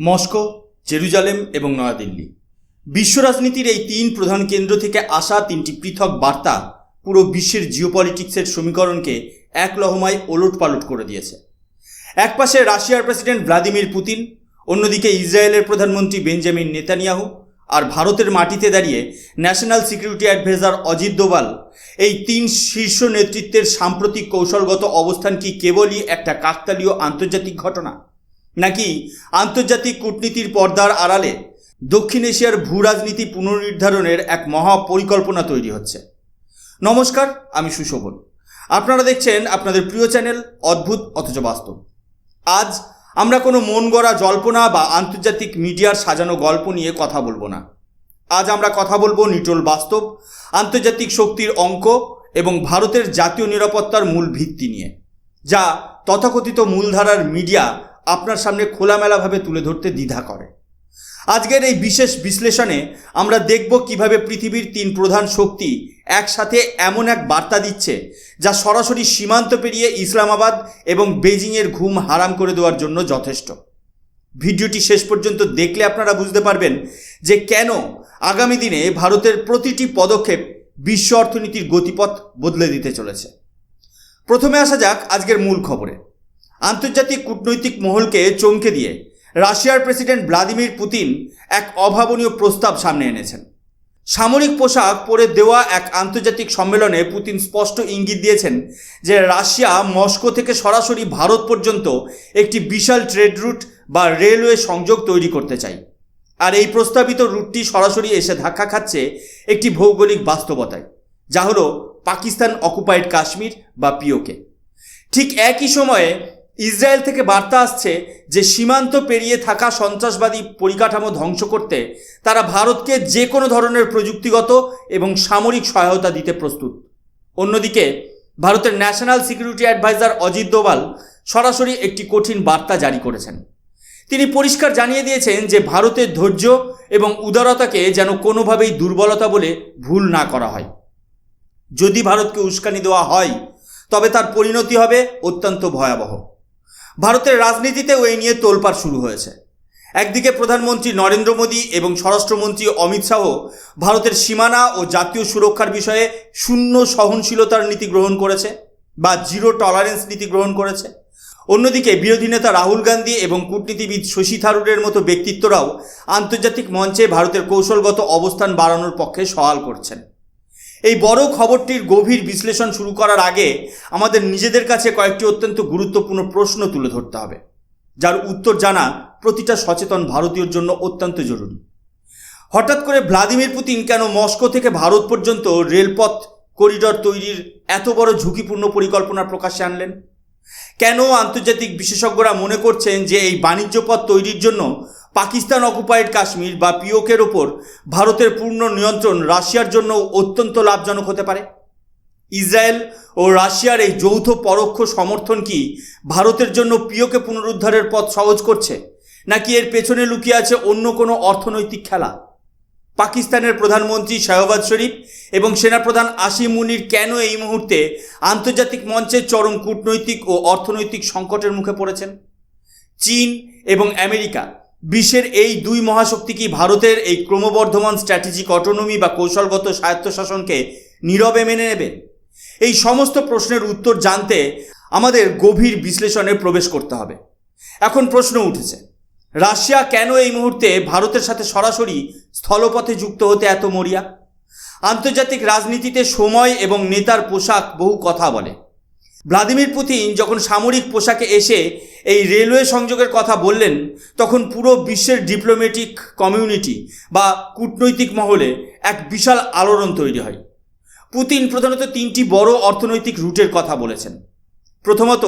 Moscow, Jerusalem এবং নয়াদিল্লি। বিশ্ব রাজনীতির এই তিন প্রধান কেন্দ্র থেকে আসা তিনটি পৃথক বার্তা পুরো বিশ্বের জিওপলিটিক্সের সমীকরণকে এক লহমায় ওলটপালট করে দিয়েছে। একপাশে রাশিয়ার প্রেসিডেন্ট ভ্লাদিমির পুতিন, অন্যদিকে ইসরায়েলের প্রধানমন্ত্রী বেঞ্জামিন নেতানিয়াহু, আর ভারতের মাটিতে দাঁড়িয়ে national security advisor Ajit Doval. এই তিন শীর্ষ নেতৃত্বের সাম্প্রতিক কৌশলগত অবস্থান কি কেবলই একটা কাকতালীয় আন্তর্জাতিক ঘটনা, নাকি আন্তর্জাতিক কূটনীতির পর্দার আড়ালে দক্ষিণ এশিয়ার ভূ রাজনীতি পুনর্নির্ধারণের এক মহা পরিকল্পনা তৈরি হচ্ছে? নমস্কার, আমি সুশোভন। আপনারা দেখছেন আপনাদের প্রিয় চ্যানেল অদ্ভুত অথচ বাস্তব। আজ আমরা কোনো মন গড়া জল্পনা বা আন্তর্জাতিক মিডিয়ার সাজানো গল্প নিয়ে কথা বলবো না। আজ আমরা কথা বলবো নিটোল বাস্তব, আন্তর্জাতিক শক্তির অঙ্ক এবং ভারতের জাতীয় নিরাপত্তার মূল ভিত্তি নিয়ে, যা তথাকথিত মূলধারার মিডিয়া আপনার সামনে খোলামেলাভাবে তুলে ধরতে দ্বিধা করে। আজকের এই বিশেষ বিশ্লেষণে আমরা দেখব কিভাবে পৃথিবীর তিন প্রধান শক্তি একসাথে এমন এক বার্তা দিচ্ছে যা সরাসরি সীমান্ত পেরিয়ে ইসলামাবাদ এবং বেজিংয়ের ঘুম হারাম করে দেওয়ার জন্য যথেষ্ট। ভিডিওটি শেষ পর্যন্ত দেখলে আপনারা বুঝতে পারবেন যে কেন আগামী দিনে ভারতের প্রতিটি পদক্ষেপ বিশ্ব অর্থনীতির গতিপথ বদলে দিতে চলেছে। প্রথমে আসা যাক আজকের মূল খবরে। আন্তর্জাতিক কূটনৈতিক মহলকে চমকে দিয়ে রাশিয়ার প্রেসিডেন্ট ভ্লাদিমির পুতিন এক অভাবনীয় প্রস্তাব সামনে এনেছেন। সামরিক পোশাক পরে দেওয়া এক আন্তর্জাতিক সম্মেলনে পুতিন স্পষ্ট ইঙ্গিত দিয়েছেন যে রাশিয়া মস্কো থেকে সরাসরি ভারত পর্যন্ত একটি বিশাল ট্রেড রুট বা রেলওয়ে সংযোগ তৈরি করতে চায়। আর এই প্রস্তাবিত রুটটি সরাসরি এসে ধাক্কা খাচ্ছে একটি ভৌগোলিক বাস্তবতায়, যা হলো পাকিস্তান অকুপাইড কাশ্মীর বা পিওকে। ঠিক একই সময়ে ইসরায়েল থেকে বার্তা আসছে যে সীমান্ত পেরিয়ে থাকা সন্ত্রাসবাদী পরিকাঠামো ধ্বংস করতে তারা ভারতকে যে কোনো ধরনের প্রযুক্তিগত এবং সামরিক সহায়তা দিতে প্রস্তুত। অন্যদিকে ভারতের national security advisor Ajit Doval সরাসরি একটি কঠিন বার্তা জারি করেছেন। তিনি পরিষ্কার জানিয়ে দিয়েছেন যে ভারতের ধৈর্য এবং উদারতাকে যেন কোনোভাবেই দুর্বলতা বলে ভুল না করা হয়। যদি ভারতকে উস্কানি দেওয়া হয় তবে তার পরিণতি হবে অত্যন্ত ভয়াবহ। ভারতের রাজনীতিতেও এই নিয়ে তোলপাড় শুরু হয়েছে। একদিকে প্রধানমন্ত্রী নরেন্দ্র মোদী এবং স্বরাষ্ট্রমন্ত্রী অমিত শাহ ভারতের সীমানা ও জাতীয় সুরক্ষার বিষয়ে শূন্য সহনশীলতার নীতি গ্রহণ করেছে বা জিরো টলারেন্স নীতি গ্রহণ করেছে। অন্যদিকে বিরোধী নেতা রাহুল গান্ধী এবং কূটনীতিবিদ শশী থারুরের মতো ব্যক্তিত্বরাও আন্তর্জাতিক মঞ্চে ভারতের কৌশলগত অবস্থান বাড়ানোর পক্ষে সওয়াল করছেন। এই বড় খবরটির গভীর বিশ্লেষণ শুরু করার আগে আমাদের নিজেদের কাছে কয়েকটি অত্যন্ত গুরুত্বপূর্ণ প্রশ্ন তুলে ধরতে হবে, যার উত্তর জানা প্রতিটা সচেতন ভারতীয়র জন্য অত্যন্ত জরুরি। হঠাৎ করে ভ্লাদিমির পুতিন কেন মস্কো থেকে ভারত পর্যন্ত রেলপথ করিডর তৈরির এত বড় ঝুঁকিপূর্ণ পরিকল্পনা প্রকাশ্যে আনলেন? কেন আন্তর্জাতিক বিশেষজ্ঞরা মনে করছেন যে এই বাণিজ্য পথ তৈরির জন্য পাকিস্তান অকুপাইড কাশ্মীর বা পিওকের ওপর ভারতের পূর্ণ নিয়ন্ত্রণ রাশিয়ার জন্য অত্যন্ত লাভজনক হতে পারে? ইসরায়েল ও রাশিয়ার এই যৌথ পরোক্ষ সমর্থন কি ভারতের জন্য পিওকে পুনরুদ্ধারের পথ সহজ করছে, নাকি এর পেছনে লুকিয়ে আছে অন্য কোনো অর্থনৈতিক খেলা? পাকিস্তানের প্রধানমন্ত্রী শাহবাজ শরীফ এবং সেনাপ্রধান আসিম মুনির কেন এই মুহূর্তে আন্তর্জাতিক মঞ্চে চরম কূটনৈতিক ও অর্থনৈতিক সংকটের মুখে পড়েছেন? চীন এবং আমেরিকা, বিশ্বের এই দুই মহাশক্তি কি ভারতের এই ক্রমবর্ধমান স্ট্র্যাটেজিক অটোনমি বা কৌশলগত স্বায়ত্তশাসনকে নীরবে মেনে নেবে? এই সমস্ত প্রশ্নের উত্তর জানতে আমাদের গভীর বিশ্লেষণে প্রবেশ করতে হবে। এখন প্রশ্ন উঠেছে, রাশিয়া কেন এই মুহূর্তে ভারতের সাথে সরাসরি স্থলপথে যুক্ত হতে এত মরিয়া? আন্তর্জাতিক রাজনীতিতে সময় এবং নেতার পোশাক বহু কথা বলে। ভ্লাদিমির পুতিন যখন সামরিক পোশাকে এসে এই রেলওয়ে সংযোগের কথা বললেন, তখন পুরো বিশ্বের ডিপ্লোম্যাটিক কমিউনিটি বা কূটনৈতিক মহলে এক বিশাল আলোড়ন তৈরি হয়। পুতিন প্রধানত তিনটি বড় অর্থনৈতিক রুটের কথা বলেছেন। প্রথমত,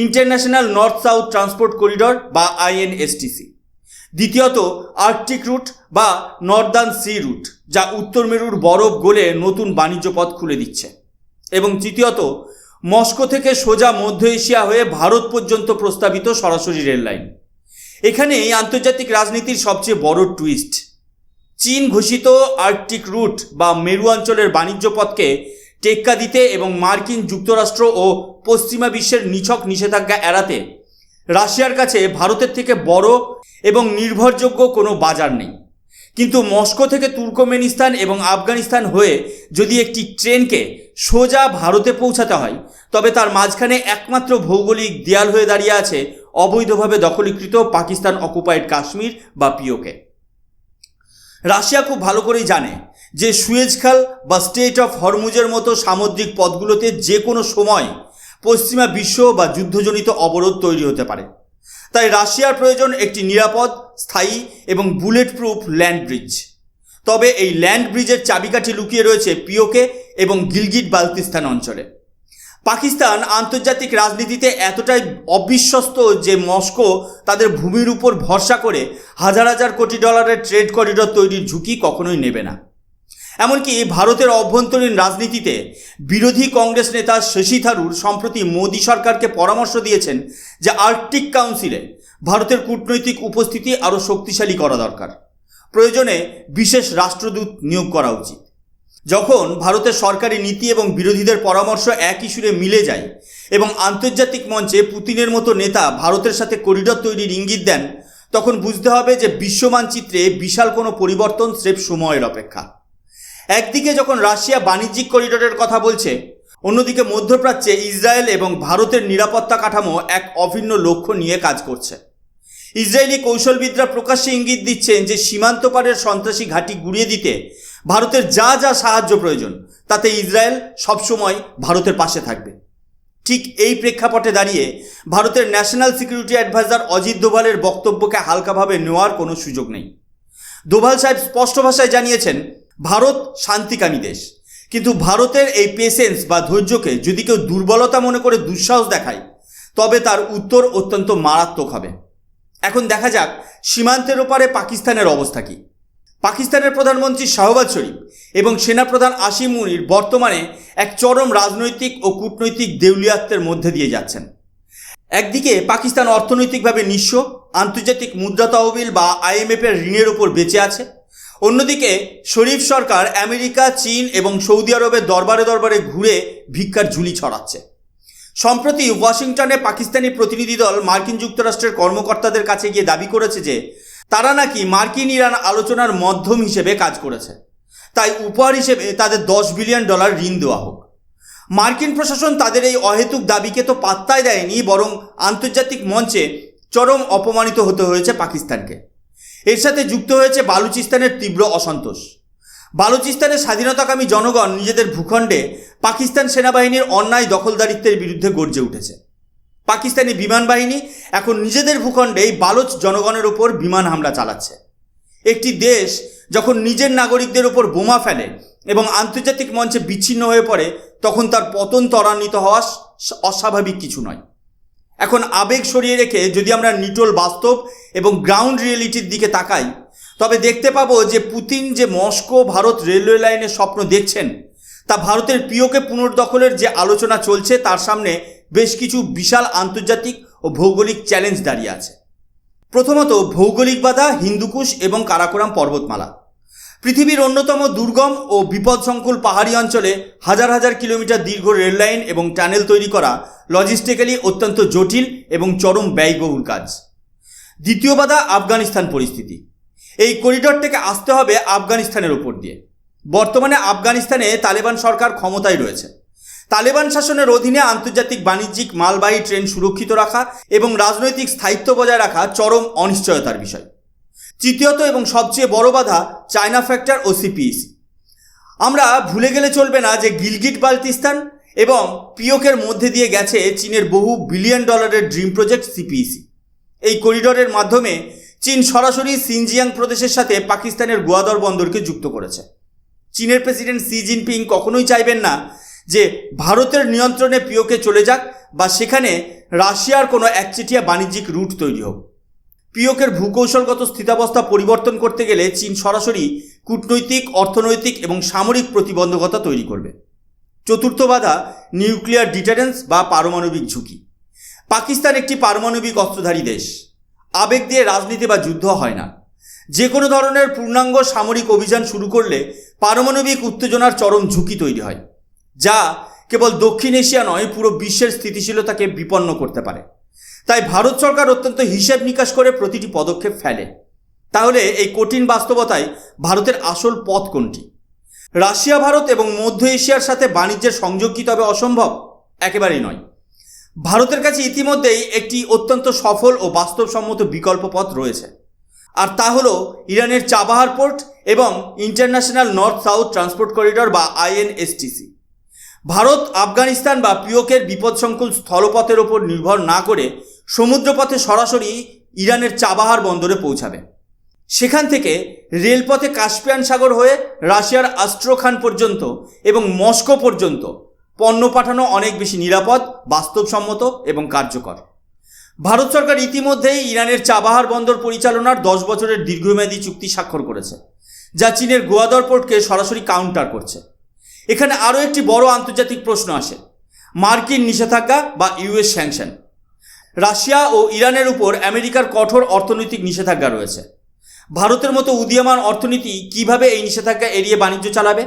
international north south transport corridor বা INSTC। দ্বিতীয়ত, আর্কটিক রুট বা নর্দার্ন সি রুট, যা উত্তর মেরুর বরফ গলে নতুন বাণিজ্য পথ খুলে দিচ্ছে। এবং তৃতীয়ত, মস্কো থেকে সোজা মধ্য এশিয়া হয়ে ভারত পর্যন্ত প্রস্তাবিত সরাসরি রেল লাইন। এখানেই আন্তর্জাতিক রাজনীতির সবচেয়ে বড় টুইস্ট। চীন ঘোষিত আর্কটিক রুট বা মেরু অঞ্চলের বাণিজ্য পথকে টেক্কা দিতে এবং মার্কিন যুক্তরাষ্ট্র ও পশ্চিমা বিশ্বের নিছক নিষেধাজ্ঞা এড়াতে রাশিয়ার কাছে ভারতের থেকে বড় এবং নির্ভরযোগ্য কোনো বাজার নেই। কিন্তু মস্কো থেকে তুর্কমেনিস্তান এবং আফগানিস্তান হয়ে যদি একটি ট্রেনকে সোজা ভারতে পৌঁছাতে হয়, তবে তার মাঝখানে একমাত্র ভৌগোলিক দেয়াল হয়ে দাঁড়িয়ে আছে অবৈধভাবে দখলীকৃত পাকিস্তান অকুপাইড কাশ্মীর বা পিওকে। রাশিয়া খুব ভালো করেই জানে যে সুয়েজ খাল বা স্ট্রেট অফ হরমুজের মতো সামুদ্রিক পথগুলোতে যে কোনো সময় পশ্চিমা বিশ্ব বা যুদ্ধজনিত অবরোধ তৈরি হতে পারে। তাই রাশিয়ার প্রয়োজন একটি নিরাপদ, স্থায়ী এবং বুলেট প্রুফ ল্যান্ড ব্রিজ। তবে এই ল্যান্ড ব্রিজের চাবিকাঠি লুকিয়ে রয়েছে পিওকে এবং গিলগিট বালতিস্তান অঞ্চলে। পাকিস্তান আন্তর্জাতিক রাজনীতিতে এতটাই অবিশ্বস্ত যে মস্কো তাদের ভূমির উপর ভরসা করে হাজার হাজার কোটি ডলারের ট্রেড করিডর তৈরির ঝুঁকি কখনোই নেবে না। এমনকি ভারতের অভ্যন্তরীণ রাজনীতিতে বিরোধী কংগ্রেস নেতা শশী থারুর সম্প্রতি মোদী সরকারকে পরামর্শ দিয়েছেন যে আর্কটিক কাউন্সিলে ভারতের কূটনৈতিক উপস্থিতি আরও শক্তিশালী করা দরকার। প্রয়োজনে বিশেষ রাষ্ট্রদূত নিয়োগ করা উচিত। যখন ভারতের সরকারি নীতি এবং বিরোধীদের পরামর্শ একই সুরে মিলে যায় এবং আন্তর্জাতিক মঞ্চে পুতিনের মতো নেতা ভারতের সাথে করিডর তৈরির ইঙ্গিত দেন, তখন বুঝতে হবে যে বিশ্ব মানচিত্রে বিশাল কোনো পরিবর্তন স্রেফ সময়ের অপেক্ষা। একদিকে যখন রাশিয়া বাণিজ্যিক করিডরের কথা বলছে, অন্যদিকে মধ্যপ্রাচ্যে ইসরায়েল এবং ভারতের নিরাপত্তা কাঠামো এক অভিন্ন লক্ষ্য নিয়ে কাজ করছে। ইসরায়েলি কৌশলবিদরা প্রকাশ্যে ইঙ্গিত দিচ্ছেন যে সীমান্ত পারের সন্ত্রাসী ঘাঁটি গুঁড়িয়ে দিতে ভারতের যা যা সাহায্য প্রয়োজন তাতে ইসরায়েল সবসময় ভারতের পাশে থাকবে। ঠিক এই প্রেক্ষাপটে দাঁড়িয়ে ভারতের ন্যাশনাল সিকিউরিটি অ্যাডভাইজার অজিত দোভালের বক্তব্যকে হালকাভাবে নেওয়ার কোনো সুযোগ নেই। দোভাল সাহেব স্পষ্ট ভাষায় জানিয়েছেন, ভারত শান্তিকামী দেশ, কিন্তু ভারতের এই পেশেন্স বা ধৈর্যকে যদি কেউ দুর্বলতা মনে করে দুঃসাহস দেখায়, তবে তার উত্তর অত্যন্ত মারাত্মক হবে। এখন দেখা যাক সীমান্তের ওপারে পাকিস্তানের অবস্থা কী। পাকিস্তানের প্রধানমন্ত্রী শাহবাজ শরীফ এবং সেনাপ্রধান আসিম মুনির বর্তমানে এক চরম রাজনৈতিক ও কূটনৈতিক দেউলিয়াত্বের মধ্যে দিয়ে যাচ্ছেন। একদিকে পাকিস্তান অর্থনৈতিকভাবে নিঃস্ব, আন্তর্জাতিক মুদ্রা তহবিল বা IMF-এর ঋণের ওপর বেঁচে আছে। অন্যদিকে শরীফ সরকার আমেরিকা, চীন এবং সৌদি আরবের দরবারে দরবারে ঘুরে ভিক্ষার ঝুলি ছড়াচ্ছে। সম্প্রতি ওয়াশিংটনে পাকিস্তানি প্রতিনিধি দল মার্কিন যুক্তরাষ্ট্রের কর্মকর্তাদের কাছে গিয়ে দাবি করেছে যে তারা নাকি মার্কিন ইরান আলোচনার মাধ্যম হিসেবে কাজ করেছে, তাই উপহার হিসেবে তাদের $10 বিলিয়ন ঋণ দেওয়া হোক। মার্কিন প্রশাসন তাদের এই অহেতুক দাবিকে তো পাত্তাই দেয়নি, বরং আন্তর্জাতিক মঞ্চে চরম অপমানিত হতে হয়েছে পাকিস্তানকে। এর সাথে যুক্ত হয়েছে বালুচিস্তানের তীব্র অসন্তোষ। বালুচিস্তানের স্বাধীনতাকামী জনগণ নিজেদের ভূখণ্ডে পাকিস্তান সেনাবাহিনীর অন্যায় দখলদারিত্বের বিরুদ্ধে গর্জে উঠেছে। পাকিস্তানি বিমান বাহিনী এখন নিজেদের ভূখণ্ডেই বালুচ জনগণের উপর বিমান হামলা চালাচ্ছে। একটি দেশ যখন নিজের নাগরিকদের উপর বোমা ফেলে এবং আন্তর্জাতিক মঞ্চে বিচ্ছিন্ন হয়ে পড়ে, তখন তার পতন ত্বরান্বিত হওয়া অস্বাভাবিক কিছু নয়। এখন আবেগ সরিয়ে রেখে যদি আমরা নিটোল বাস্তব এবং গ্রাউন্ড রিয়েলিটির দিকে তাকাই, তবে দেখতে পাবো যে পুতিন যে মস্কো ভারত রেলওয়ে লাইনের স্বপ্ন দেখছেন, তা ভারতের পিওকে পুনর্দখলের যে আলোচনা চলছে তার সামনে বেশ কিছু বিশাল আন্তর্জাতিক ও ভৌগোলিক চ্যালেঞ্জ দাঁড়িয়ে আছে। প্রথমত, ভৌগোলিক বাধা হিন্দুকুশ এবং কারাকোরাম পর্বতমালা। পৃথিবীর অন্যতম দুর্গম ও বিপদসংকুল পাহাড়ি অঞ্চলে হাজার হাজার কিলোমিটার দীর্ঘ রেললাইন এবং টানেল তৈরি করা লজিস্টিক্যালি অত্যন্ত জটিল এবং চরম ব্যয়বহুল কাজ। দ্বিতীয় বাধা আফগানিস্তান পরিস্থিতি। এই করিডরটাকে আসতে হবে আফগানিস্তানের ওপর দিয়ে। বর্তমানে আফগানিস্তানে তালেবান সরকার ক্ষমতায় রয়েছে। তালেবান শাসনের অধীনে আন্তর্জাতিক বাণিজ্যিক মালবাহী ট্রেন সুরক্ষিত রাখা এবং রাজনৈতিক স্থায়িত্ব বজায় রাখা চরম অনিশ্চয়তার বিষয়। তৃতীয়ত এবং সবচেয়ে বড় বাধা চায়না ফ্যাক্টর ও CPEC। আমরা ভুলে গেলে চলবে না যে গিলগিট বালতিস্তান এবং পিওকের মধ্যে দিয়ে গেছে চীনের বহু বিলিয়ন ডলারের ড্রিম প্রজেক্ট CPEC। এই করিডরের মাধ্যমে চীন সরাসরি সিনজিয়াং প্রদেশের সাথে পাকিস্তানের গোয়াদর বন্দরকে যুক্ত করেছে। চীনের প্রেসিডেন্ট শি জিনপিং কখনোই চাইবেন না যে ভারতের নিয়ন্ত্রণে পিওকে চলে যাক বা সেখানে রাশিয়ার কোনো একচেটিয়া বাণিজ্যিক রুট তৈরি হোক। পিওকের ভূকৌশলগত স্থিতাবস্থা পরিবর্তন করতে গেলে চীন সরাসরি কূটনৈতিক, অর্থনৈতিক এবং সামরিক প্রতিবন্ধকতা তৈরি করবে। চতুর্থ বাধা নিউক্লিয়ার ডিটারেন্স বা পারমাণবিক ঝুঁকি। পাকিস্তান একটি পারমাণবিক অস্ত্রধারী দেশ। আবেগ দিয়ে রাজনীতি বা যুদ্ধ হয় না। যে কোনো ধরনের পূর্ণাঙ্গ সামরিক অভিযান শুরু করলে পারমাণবিক উত্তেজনার চরম ঝুঁকি তৈরি হয়, যা কেবল দক্ষিণ এশিয়া নয়, পুরো বিশ্বের স্থিতিশীলতাকে বিপন্ন করতে পারে। তাই ভারত সরকার অত্যন্ত হিসেব নিকাশ করে প্রতিটি পদক্ষেপ ফেলে। তাহলে এই কঠিন বাস্তবতায় ভারতের আসল পথ কোনটি? রাশিয়া, ভারত এবং মধ্য এশিয়ার সাথে বাণিজ্যের সংযোগ কি তবে অসম্ভব? একেবারেই নয়। ভারতের কাছে ইতিমধ্যেই একটি অত্যন্ত সফল ও বাস্তবসম্মত বিকল্প পথ রয়েছে, আর তা হলো ইরানের চাবাহার পোর্ট এবং international north south transport corridor বা INSTC। ভারত আফগানিস্তান বা পিওকের বিপদসংকুল স্থলপথের ওপর নির্ভর না করে সমুদ্রপথে সরাসরি ইরানের চাবাহার বন্দরে পৌঁছাবে। সেখান থেকে রেলপথে কাস্পিয়ান সাগর হয়ে রাশিয়ার আস্ট্রোখান পর্যন্ত এবং মস্কো পর্যন্ত পণ্য পাঠানো অনেক বেশি নিরাপদ, বাস্তবসম্মত এবং কার্যকর। ভারত সরকার ইতিমধ্যেই ইরানের চাবাহার বন্দর পরিচালনার 10 বছরের দীর্ঘমেয়াদী চুক্তি স্বাক্ষর করেছে, যা চীনের গোয়াদর পোর্টকে সরাসরি কাউন্টার করছে। এখানে আরও একটি বড় আন্তর্জাতিক প্রশ্ন আসে, মার্কিন নিষেধাজ্ঞা বা US স্যাংশন। রাশিয়া ও ইরানের উপর আমেরিকার কঠোর অর্থনৈতিক নিষেধাজ্ঞা রয়েছে। ভারতের মতো উদীয়মান অর্থনীতি কিভাবে এই নিষেধাজ্ঞা এড়িয়ে বাণিজ্য চালাবে?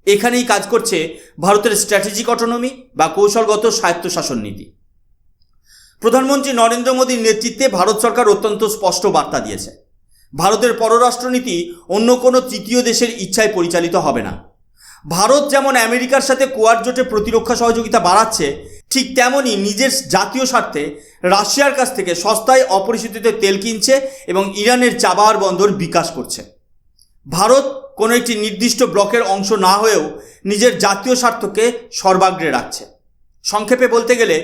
এখানেই কাজ করছে ভারতের স্ট্র্যাটেজিক অটোনমি বা কৌশলগত স্বায়ত্তশাসন নীতি। প্রধানমন্ত্রী নরেন্দ্র মোদীর নেতৃত্বে ভারত সরকার অত্যন্ত স্পষ্ট বার্তা দিয়েছে, ভারতের পররাষ্ট্রনীতি অন্য কোনো তৃতীয় দেশের ইচ্ছায় পরিচালিত হবে না। ভারত যেমন আমেরিকার সাথে কোয়াড জোটে প্রতিরক্ষা সহযোগিতা বাড়াচ্ছে, ঠিক তেমনই নিজের জাতীয় স্বার্থে রাশিয়ার কাছ থেকে সস্তায় অপরিশোধিত তেল কিনছে এবং ইরানের চাবাহার বন্দর বিকাশ করছে। ভারত কোনো একটি নির্দিষ্ট ব্লকের অংশ না হয়েও নিজের জাতীয় স্বার্থকে সর্বাগ্রে রাখছে। সংক্ষেপে বলতে গেলে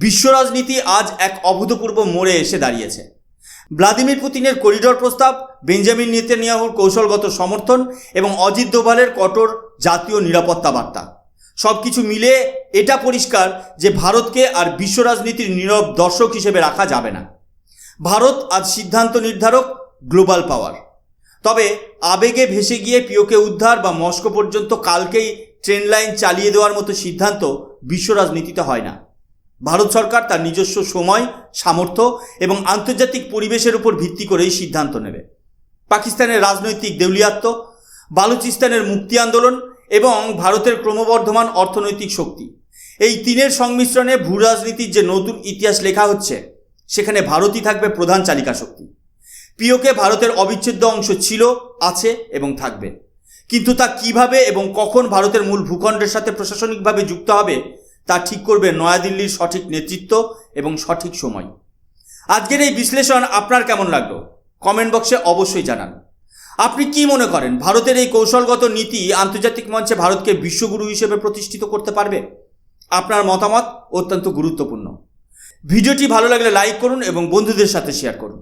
বিশ্ব রাজনীতি আজ এক অভূতপূর্ব মোড়ে এসে দাঁড়িয়েছে। ভ্লাদিমির পুতিনের করিডোর প্রস্তাব, বেঞ্জামিন নেতানিয়াহুর কৌশলগত সমর্থন এবং অজিত দোভালের কঠোর জাতীয় নিরাপত্তা বার্তা, সব কিছু মিলে এটা পরিষ্কার যে ভারতকে আর বিশ্ব রাজনীতির নীরব দর্শক হিসেবে রাখা যাবে না। ভারত আজ সিদ্ধান্ত নির্ধারক, গ্লোবাল পাওয়ার। তবে আবেগে ভেসে গিয়ে পিওকে উদ্ধার বা মস্কো পর্যন্ত কালকেই ট্রেন লাইন চালিয়ে দেওয়ার মতো সিদ্ধান্ত বিশ্ব রাজনীতিতে হয় না। ভারত সরকার তার নিজস্ব সময়, সামর্থ্য এবং আন্তর্জাতিক পরিবেশের উপর ভিত্তি করেই সিদ্ধান্ত নেবে। পাকিস্তানের রাজনৈতিক দেউলিয়াত্ব, বালুচিস্তানের মুক্তি আন্দোলন এবং ভারতের ক্রমবর্ধমান অর্থনৈতিক শক্তি, এই তিনের সংমিশ্রণে ভূ রাজনীতির যে নতুন ইতিহাস লেখা হচ্ছে, সেখানে ভারতই থাকবে প্রধান চালিকা শক্তি। পিওকে ভারতের অবিচ্ছেদ্য অংশ ছিল, আছে এবং থাকবে, কিন্তু তা কিভাবে এবং কখন ভারতের মূল ভূখণ্ডের সাথে প্রশাসনিকভাবে যুক্ত হবে তা ঠিক করবে নয়াদিল্লির সঠিক নেতৃত্ব এবং সঠিক সময়। আজকের এই বিশ্লেষণ আপনার কেমন লাগলো? কমেন্ট বক্সে অবশ্যই জানান। আপনি কি মনে করেন, ভারতের এই কৌশলগত নীতি আন্তর্জাতিক মঞ্চে ভারতকে বিশ্বগুরু হিসেবে প্রতিষ্ঠিত করতে পারবে? আপনার মতামত অত্যন্ত গুরুত্বপূর্ণ। ভিডিওটি ভালো লাগলে লাইক করুন এবং বন্ধুদের সাথে শেয়ার করুন।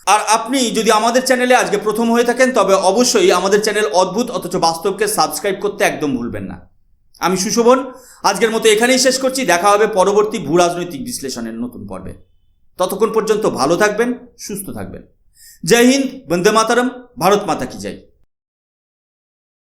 আর আপনি যদি আমাদের চ্যানেলে আজকে প্রথম হয়ে থাকেন, তবে অবশ্যই আমাদের চ্যানেল অদ্ভুত অথচ বাস্তবকে সাবস্ক্রাইব করতে একদম ভুলবেন না। আমি সুশোভন, আজকের মতো এখানেই শেষ করছি। দেখা হবে পরবর্তী ভূ রাজনৈতিক বিশ্লেষণের নতুন পর্বে। ততক্ষণ পর্যন্ত ভালো থাকবেন, সুস্থ থাকবেন। জয় হিন্দ, বন্দে মাতরম, ভারত মাতা কি জয়।